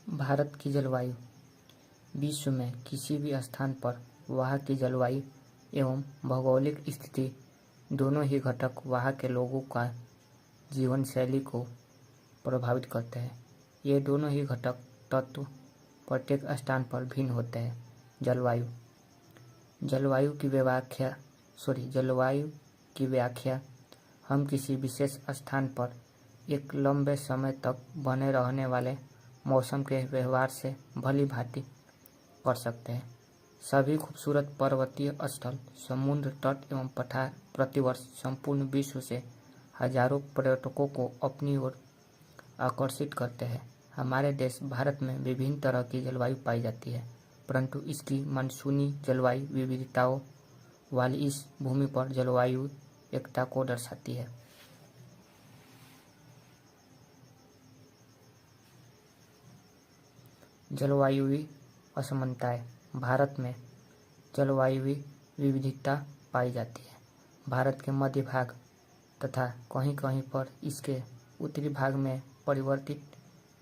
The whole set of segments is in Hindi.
भारत की जलवायु। विश्व में किसी भी स्थान पर वहाँ की जलवायु एवं भौगोलिक स्थिति दोनों ही घटक वहाँ के लोगों का जीवन शैली को प्रभावित करते हैं। ये दोनों ही घटक तत्व प्रत्येक स्थान पर भिन्न होते हैं। जलवायु की व्याख्या हम किसी विशेष स्थान पर एक लंबे समय तक बने रहने वाले मौसम के व्यवहार से भली भांति कर सकते हैं। सभी खूबसूरत पर्वतीय स्थल, समुद्र तट एवं पठार प्रतिवर्ष संपूर्ण विश्व से हजारों पर्यटकों को अपनी ओर आकर्षित करते हैं। हमारे देश भारत में विभिन्न तरह की जलवायु पाई जाती है, परंतु इसकी मानसूनी जलवायु विविधताओं वाली इस भूमि पर जलवायु एकता को दर्शाती है। जलवायुवी असमानताएं। भारत में जलवायुवी विविधता पाई जाती है। भारत के मध्य भाग तथा कहीं कहीं पर इसके उत्तरी भाग में परिवर्तित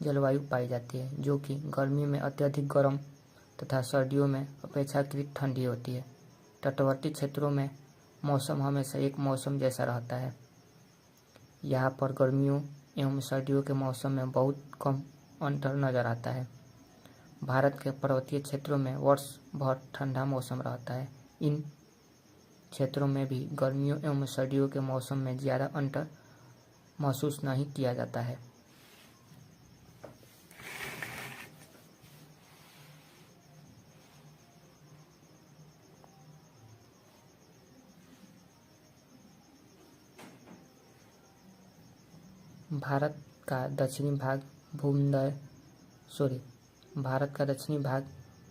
जलवायु पाई जाती है, जो कि गर्मी में अत्यधिक गर्म तथा सर्दियों में अपेक्षाकृत ठंडी होती है। तटवर्ती क्षेत्रों में मौसम हमेशा एक मौसम जैसा रहता है। यहाँ पर गर्मियों एवं सर्दियों के मौसम में बहुत कम अंतर नजर आता है। भारत के पर्वतीय क्षेत्रों में वर्ष भर ठंडा मौसम रहता है। इन क्षेत्रों में भी गर्मियों एवं सर्दियों के मौसम में ज़्यादा अंतर महसूस नहीं किया जाता है। भारत का दक्षिणी भाग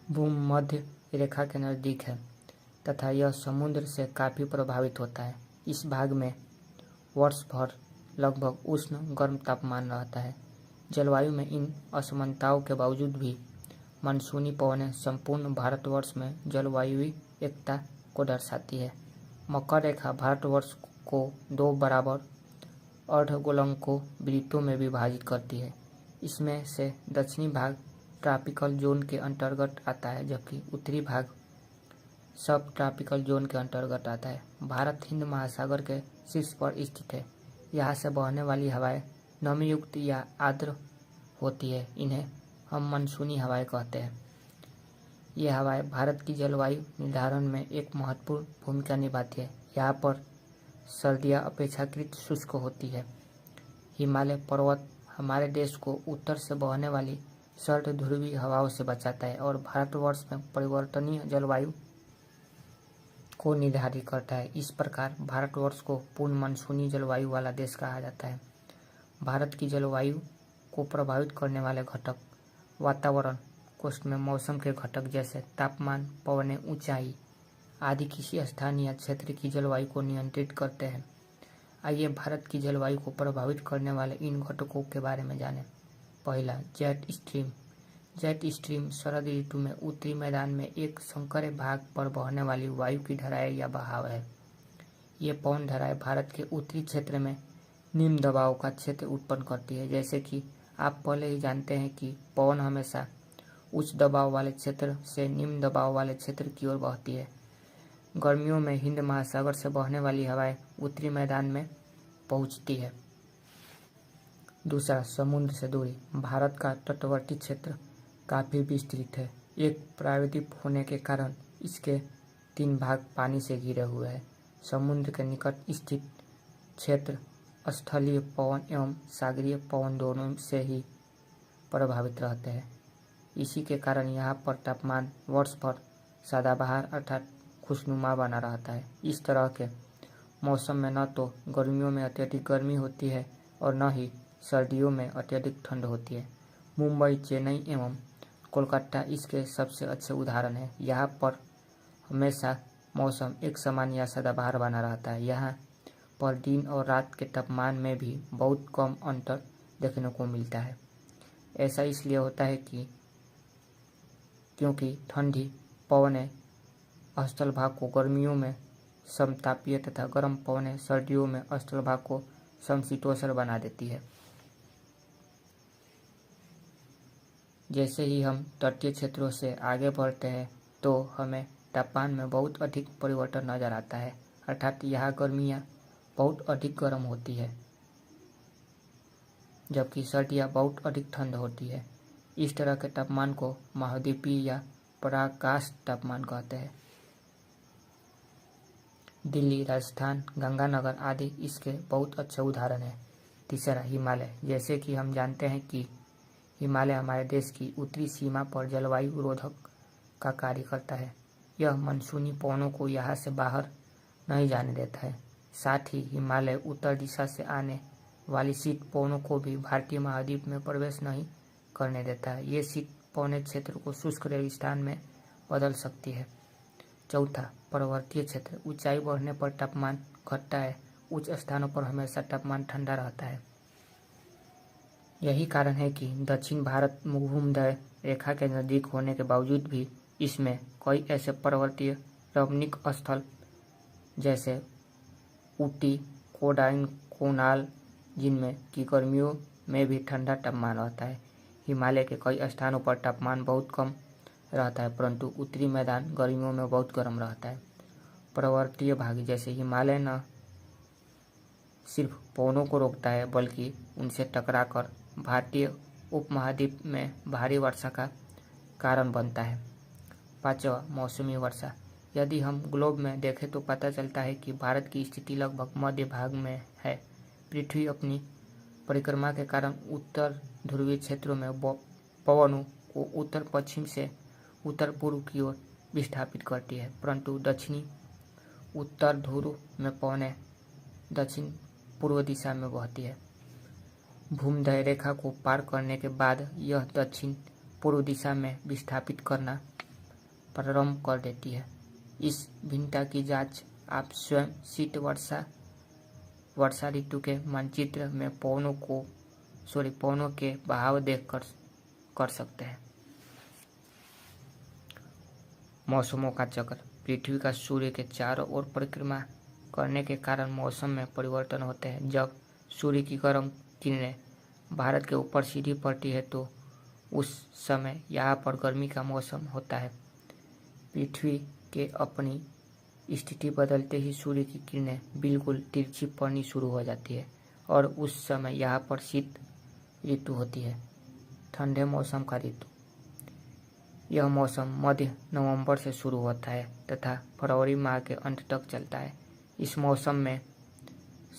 भूमध्य रेखा के नज़दीक है तथा यह समुद्र से काफ़ी प्रभावित होता है। इस भाग में वर्ष भर लगभग उष्ण गर्म तापमान रहता है। जलवायु में इन असमानताओं के बावजूद भी मानसूनी पवनें संपूर्ण भारतवर्ष में जलवायुवी एकता को दर्शाती है। मकर रेखा भारतवर्ष को दो बराबर अर्धगोलकों वृत्तों में विभाजित करती है। इसमें से दक्षिणी भाग ट्रॉपिकल जोन के अंतर्गत आता है, जबकि उत्तरी भाग सब ट्रॉपिकल जोन के अंतर्गत आता है। भारत हिंद महासागर के शीर्ष पर स्थित है। यहाँ से बहने वाली हवाएं नमीयुक्त या आर्द्र होती है। इन्हें हम मानसूनी हवाएं कहते हैं। ये हवाएं भारत की जलवायु निर्धारण में एक महत्वपूर्ण भूमिका निभाती है। यहाँ पर सर्दियाँ अपेक्षाकृत शुष्क होती है। हिमालय पर्वत हमारे देश को उत्तर से बहने वाली सर्द ध्रुवीय हवाओं से बचाता है और भारतवर्ष में परिवर्तनीय जलवायु को निर्धारित करता है। इस प्रकार भारतवर्ष को पूर्ण मानसूनी जलवायु वाला देश कहा जाता है। भारत की जलवायु को प्रभावित करने वाले घटक वातावरण कोष्ठ में मौसम के घटक जैसे तापमान, पवनें, ऊंचाई आदि किसी स्थान या क्षेत्र की जलवायु को नियंत्रित करते हैं। आइए भारत की जलवायु को प्रभावित करने वाले इन घटकों के बारे में जानें। पहला, जेट स्ट्रीम। जेट स्ट्रीम शरद ऋतु में उत्तरी मैदान में एक संकरे भाग पर बहने वाली वायु की धाराएं या बहाव है। ये पवन धाराएं भारत के उत्तरी क्षेत्र में निम्न दबाव का क्षेत्र उत्पन्न करती है। जैसे कि आप पहले ही जानते हैं कि पवन हमेशा उच्च दबाव वाले क्षेत्र से निम्न दबाव वाले क्षेत्र की ओर बहती है। गर्मियों में हिंद महासागर से बहने वाली हवाएं उत्तरी मैदान में पहुंचती है। दूसरा, समुद्र से दूरी। भारत का तटवर्ती क्षेत्र काफ़ी विस्तृत है। एक प्रायद्वीप होने के कारण इसके 3 भाग पानी से घिरे हुए हैं। समुद्र के निकट स्थित क्षेत्र स्थलीय पवन एवं सागरीय पवन दोनों से ही प्रभावित रहते हैं। इसी के कारण यहाँ पर तापमान वर्ष भर सदाबहार अर्थात खुशनुमा बना रहता है। इस तरह के मौसम में न तो गर्मियों में अत्यधिक गर्मी होती है और न ही सर्दियों में अत्यधिक ठंड होती है। मुंबई, चेन्नई एवं कोलकाता इसके सबसे अच्छे उदाहरण हैं। यहाँ पर हमेशा मौसम एक समान या सदाबहार बना रहता है। यहाँ पर दिन और रात के तापमान में भी बहुत कम अंतर देखने को मिलता है। ऐसा इसलिए होता है क्योंकि ठंडी पवनें स्थल भाग को गर्मियों में समतापीय तथा गर्म पवनें सर्दियों में स्थल भाग को समशीतोष्ण बना देती है। जैसे ही हम तटीय क्षेत्रों से आगे बढ़ते हैं तो हमें तापमान में बहुत अधिक परिवर्तन नजर आता है, अर्थात यहाँ गर्मियाँ बहुत अधिक गर्म होती है जबकि सर्दियाँ बहुत अधिक ठंड होती है। इस तरह के तापमान को महाद्वीपीय या पराकाष्ठ तापमान कहते हैं। दिल्ली, राजस्थान, गंगानगर आदि इसके बहुत अच्छे उदाहरण हैं। तीसरा, हिमालय। जैसे कि हम जानते हैं कि हिमालय हमारे देश की उत्तरी सीमा पर जलवायु रोधक का कार्य करता है। यह मानसूनी पवनों को यहाँ से बाहर नहीं जाने देता है। साथ ही हिमालय उत्तर दिशा से आने वाली शीत पवनों को भी भारतीय महाद्वीप में प्रवेश नहीं करने देता है। ये शीत पवनें क्षेत्र को शुष्क रेगिस्तान में बदल सकती है। चौथा, पर्वतीय क्षेत्र। ऊंचाई बढ़ने पर तापमान घटता है। उच्च स्थानों पर हमेशा तापमान ठंडा रहता है। यही कारण है कि दक्षिण भारत भूमध्य रेखा के नजदीक होने के बावजूद भी इसमें कई ऐसे पर्वतीय रमणीक स्थल जैसे ऊटी, कोडाइकनाल, जिनमें की गर्मियों में भी ठंडा तापमान रहता है। हिमालय के कई स्थानों पर तापमान बहुत कम रहता है, परंतु उत्तरी मैदान गर्मियों में बहुत गर्म रहता है। पर्वतीय भाग जैसे हिमालय न सिर्फ पवनों को रोकता है बल्कि उनसे टकराकर भारतीय उपमहाद्वीप में भारी वर्षा का कारण बनता है। पांचवा, मौसमी वर्षा। यदि हम ग्लोब में देखें तो पता चलता है कि भारत की स्थिति लगभग मध्य भाग में है। पृथ्वी अपनी परिक्रमा के कारण उत्तर ध्रुवीय क्षेत्रों में पवनों को उत्तर पश्चिम से उत्तर पूर्व की ओर विस्थापित करती है, परंतु दक्षिणी उत्तर ध्रुव में पवनें दक्षिण पूर्व दिशा में बहती है। भूमध्य रेखा को पार करने के बाद यह दक्षिण पूर्व दिशा में विस्थापित करना प्रारंभ कर देती है। इस भिन्नता की जांच आप स्वयं शीत वर्षा ऋतु के मानचित्र में पवनों के बहाव देख कर सकते हैं। मौसमों का चक्र। पृथ्वी का सूर्य के चारों ओर परिक्रमा करने के कारण मौसम में परिवर्तन होते हैं। जब सूर्य की गर्म किरणें भारत के ऊपर सीधी पड़ती है तो उस समय यहाँ पर गर्मी का मौसम होता है। पृथ्वी के अपनी स्थिति बदलते ही सूर्य की किरणें बिल्कुल तिरछी पड़नी शुरू हो जाती है और उस समय यहाँ पर शीत ऋतु होती है। ठंडे मौसम का ऋतु। यह मौसम मध्य नवंबर से शुरू होता है तथा फरवरी माह के अंत तक चलता है। इस मौसम में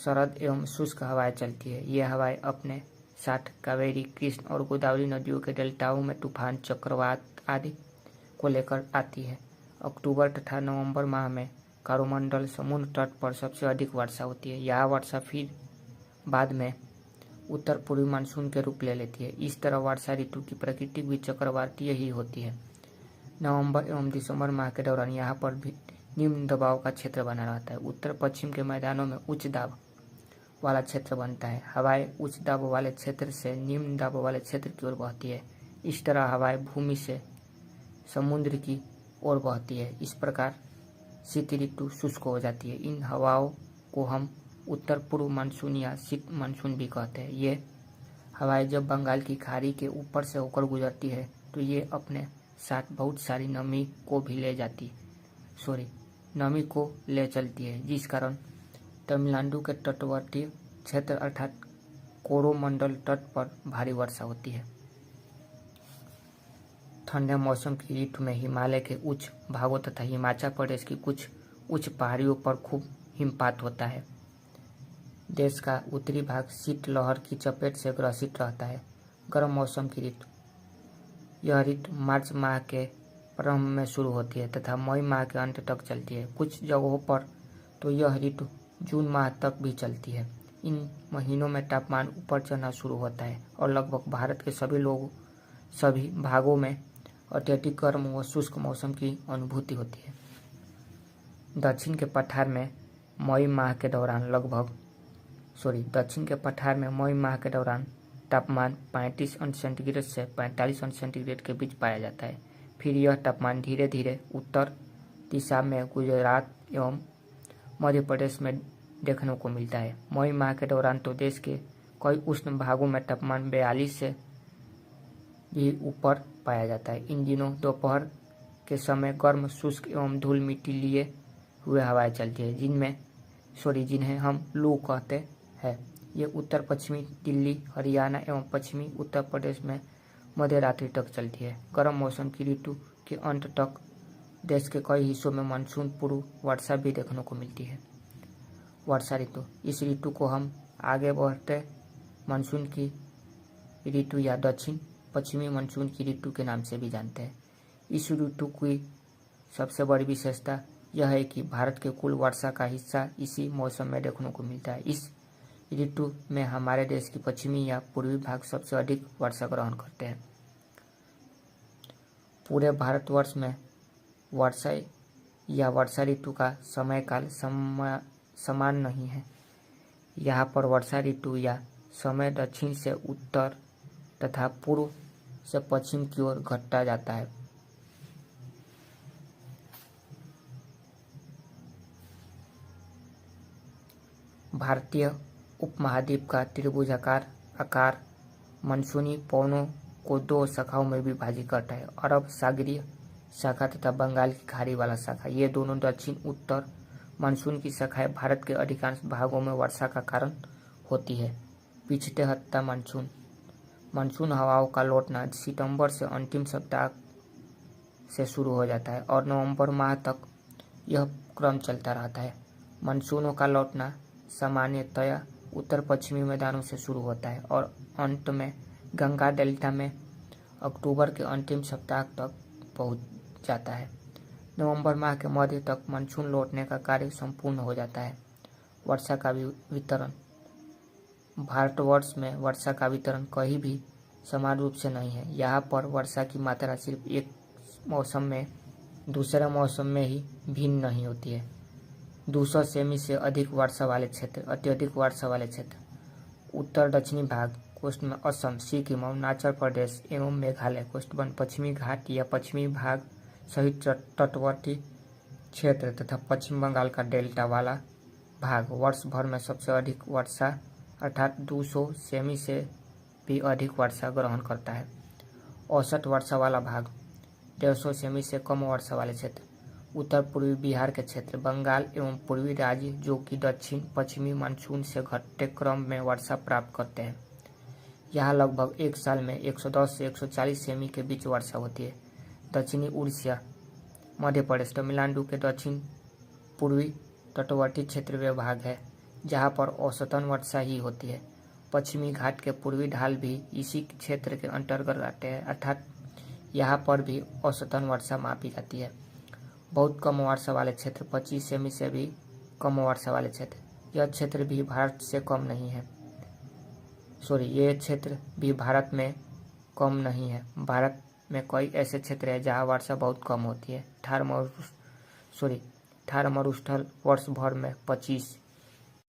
शरद एवं शुष्क हवाएं चलती है। ये हवाएं अपने साथ कावेरी, कृष्ण और गोदावरी नदियों के डेल्टाओं में तूफान, चक्रवात आदि को लेकर आती है। अक्टूबर तथा नवंबर माह में कारोमंडल समुद्र तट पर सबसे अधिक वर्षा होती है। यह वर्षा फिर बाद में उत्तर पूर्वी मानसून के रूप ले लेती है। इस तरह वर्षा ऋतु की प्रकृति भी चक्रवातीय ही होती है। नवंबर एवं दिसंबर माह के दौरान यहाँ पर भी निम्न दबाव का क्षेत्र बना रहता है। उत्तर पश्चिम के मैदानों में उच्च दाब वाला क्षेत्र बनता है। हवाएं उच्च दाब वाले क्षेत्र से निम्न दाब वाले क्षेत्र की ओर बहती है। इस तरह हवाएं भूमि से समुद्र की ओर बहती है। इस प्रकार शीत ऋतु शुष्क हो जाती है। इन हवाओं को हम उत्तर पूर्व मानसून या शीत मानसून भी कहते हैं। ये हवाएं जब बंगाल की खाड़ी के ऊपर से होकर गुजरती है तो ये अपने साथ बहुत सारी नमी को ले चलती है, जिस कारण तमिलनाडु के तटवर्ती क्षेत्र अर्थात कोरोमंडल तट पर भारी वर्षा होती है। ठंडे मौसम की ऋतु में हिमालय के उच्च भागों तथा हिमाचल प्रदेश की कुछ उच्च पहाड़ियों पर खूब हिमपात होता है। देश का उत्तरी भाग शीत लहर की चपेट से ग्रसित रहता है। गर्म मौसम की ऋतु। यह ऋतु मार्च माह के प्रारंभ में शुरू होती है तथा मई माह के अंत तक चलती है। कुछ जगहों पर तो यह ऋतु जून माह तक भी चलती है। इन महीनों में तापमान ऊपर चढ़ना शुरू होता है और लगभग भारत के सभी भागों में अत्यधिक गर्म व शुष्क मौसम की अनुभूति होती है। दक्षिण के पठार में मई माह के दौरान तापमान 35 अंश सेंटीग्रेड से 45 अंश सेंटीग्रेड के बीच पाया जाता है। फिर यह तापमान धीरे धीरे उत्तर दिशा में गुजरात एवं मध्य प्रदेश में देखने को मिलता है। मई माह के दौरान तो देश के कई उष्ण भागों में तापमान भी ऊपर पाया जाता है। इन दिनों दोपहर के समय गर्म, शुष्क एवं धूल मिट्टी लिए हुए हवाएं चलती है, जिन्हें हम लू कहते हैं। ये उत्तर पश्चिमी दिल्ली, हरियाणा एवं पश्चिमी उत्तर प्रदेश में मध्य रात्रि तक चलती है। गर्म मौसम की ऋतु के अंत तक देश के कई हिस्सों में मानसून पूर्व वर्षा भी देखने को मिलती है। वर्षा ऋतु, इस ऋतु को हम आगे बढ़ते मानसून की ऋतु या दक्षिण पश्चिमी मानसून की ऋतु के नाम से भी जानते हैं। इस ऋतु की सबसे बड़ी विशेषता यह है कि भारत के कुल वर्षा का हिस्सा इसी मौसम में देखने को मिलता है। इस ऋतु में हमारे देश की पश्चिमी या पूर्वी भाग सबसे अधिक वर्षा ग्रहण करते हैं। पूरे भारतवर्ष में वर्षा या वर्षा ऋतु का समयकाल समान नहीं है। यहाँ पर वर्षा ऋतु या समय दक्षिण से उत्तर तथा पूर्व से पश्चिम की ओर घटता जाता है। भारतीय उपमहाद्वीप का त्रिभुजाकार आकार मानसूनी पवनों को दो शाखाओं में विभाजित करता है, अरब सागरीय शाखा तथा बंगाल की खाड़ी वाला शाखा। ये दोनों दक्षिण उत्तर मानसून की शाखाएं भारत के अधिकांश भागों में वर्षा का कारण होती है। पिछते हत्ता मानसून हवाओं का लौटना सितंबर से अंतिम सप्ताह से शुरू हो जाता है और नवंबर माह तक यह क्रम चलता रहता है। मानसूनों का लौटना सामान्यतया उत्तर पश्चिमी मैदानों से शुरू होता है और अंत में गंगा डेल्टा में अक्टूबर के अंतिम सप्ताह तक पहुंच जाता है। नवंबर माह के मध्य तक मानसून लौटने का कार्य संपूर्ण हो जाता है। वर्षा का वितरण, भारतवर्ष में वर्षा का वितरण कहीं भी समान रूप से नहीं है। यहाँ पर वर्षा की मात्रा सिर्फ एक मौसम में दूसरे मौसम में ही भिन्न नहीं होती है। 200 सेमी से अधिक वर्षा वाले क्षेत्र, अत्यधिक वर्षा वाले क्षेत्र, उत्तर दक्षिणी भाग, कोस्ट में असम, सिक्किम, अरुणाचल प्रदेश एवं मेघालय, कोस्टबन, पश्चिमी घाट या पश्चिमी भाग सहित तटवर्ती क्षेत्र तथा पश्चिम बंगाल का डेल्टा वाला भाग वर्ष भर में सबसे अधिक वर्षा अर्थात 200 सेमी से भी अधिक वर्षा ग्रहण करता है। औसत वर्षा वाला भाग 150 सेमी से कम वर्षा वाले क्षेत्र, उत्तर पूर्वी बिहार के क्षेत्र, बंगाल एवं पूर्वी राज्य जो कि दक्षिण पश्चिमी मानसून से घटते क्रम में वर्षा प्राप्त करते हैं। यहाँ लगभग एक साल में 110 से 140 सेमी के बीच वर्षा होती है। दक्षिणी उड़ीसा, मध्य प्रदेश, तमिलनाडु के दक्षिण पूर्वी तटवर्ती क्षेत्र वे भाग है जहाँ पर औसतन वर्षा ही होती है। पश्चिमी घाट के पूर्वी ढाल भी इसी क्षेत्र के अंतर्गत आते हैं, अर्थात यहाँ पर भी औसतन वर्षा मापी जाती है। बहुत कम वर्षा वाले क्षेत्र 25 सेमी से भी कम वर्षा वाले क्षेत्र, यह क्षेत्र भी भारत में कम नहीं है। भारत में कई ऐसे क्षेत्र हैं जहाँ वर्षा बहुत कम होती है। थार मरुस्थल वर्ष भर में 25